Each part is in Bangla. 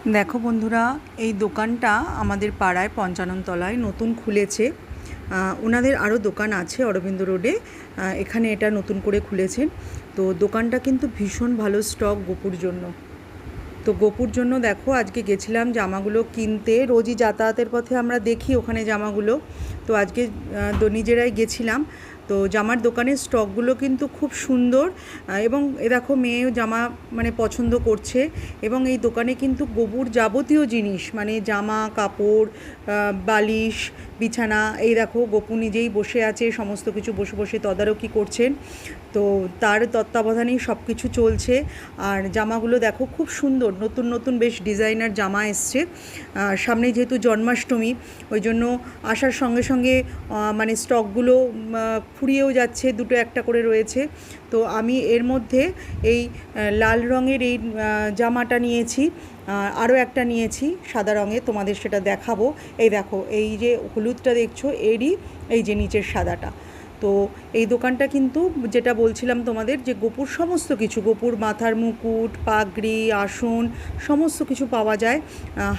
দেখো বন্ধুরা, এই দোকানটা আমাদের পাড়ায় পঞ্চানন তলায় নতুন খুলেছে। ওনাদের আরও দোকান আছে অরবিন্দ রোডে, এখানে এটা নতুন করে খুলেছেন। তো দোকানটা কিন্তু ভীষণ ভালো স্টক গোপুর জন্য। তো গোপুর জন্য দেখো আজকে গেছিলাম জামাগুলো কিনতে। রোজই যাতায়াতের পথে আমরা দেখি ওখানে জামাগুলো। তো আজকে নিজেরাই গেছিলাম। তো জামার দোকানের স্টকগুলো কিন্তু খুব সুন্দর, এবং এ দেখো মেয়েও জামা মানে পছন্দ করছে। এবং এই দোকানে কিন্তু গোপুর যাবতীয় জিনিস মানে জামা কাপড়, বালিশ, বিছানা, এই দেখো গপু নিজেই বসে আছে, সমস্ত কিছু বসে বসে তদারকি করছেন। তো তার তত্ত্বাবধানেই সব কিছু চলছে। আর জামাগুলো দেখো খুব সুন্দর, নতুন নতুন বেশ ডিজাইনার জামা এসছে। সামনে যেহেতু জন্মাষ্টমী, ওই জন্য আসার সঙ্গে সঙ্গে মানে স্টকগুলো ফুরিয়েও যাচ্ছে, দুটো একটা করে রয়েছে। তো আমি এর মধ্যে এই লাল রঙের এই জামাটা নিয়েছি, আরও একটা নিয়েছি সাদা রঙের, তোমাদের সেটা দেখাবো। এই দেখো, এই যে হলুদটা দেখছো এরই এই যে নিচের সাদাটা। তো এই দোকানটা কিন্তু যেটা বলছিলাম তোমাদের, যে গোপুর সমস্ত কিছু, গোপুর মাথার মুকুট, পাগড়ি, আসন, সমস্ত কিছু পাওয়া যায়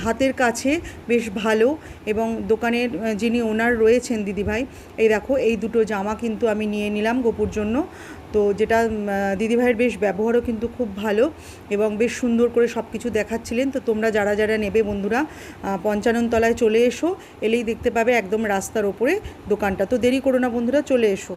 হাতের কাছে, বেশ ভালো। এবং দোকানের যিনি ওনার রয়েছেন দিদিভাই, এই দেখো এই দুটো জামা কিন্তু আমি নিয়ে নিলাম গোপুর জন্য। তো যেটা দিদিভাইয়ের বেশ ব্যবহারও কিন্তু খুব ভালো, এবং বেশ সুন্দর করে সব কিছু দেখাচ্ছিলেন। তো তোমরা যারা যারা নেবে বন্ধুরা, পঞ্চানন তলায় চলে এসো, এলেই দেখতে পাবে একদম রাস্তার ওপরে দোকানটা। তো দেরি করো না বন্ধুরা, চলে এসো।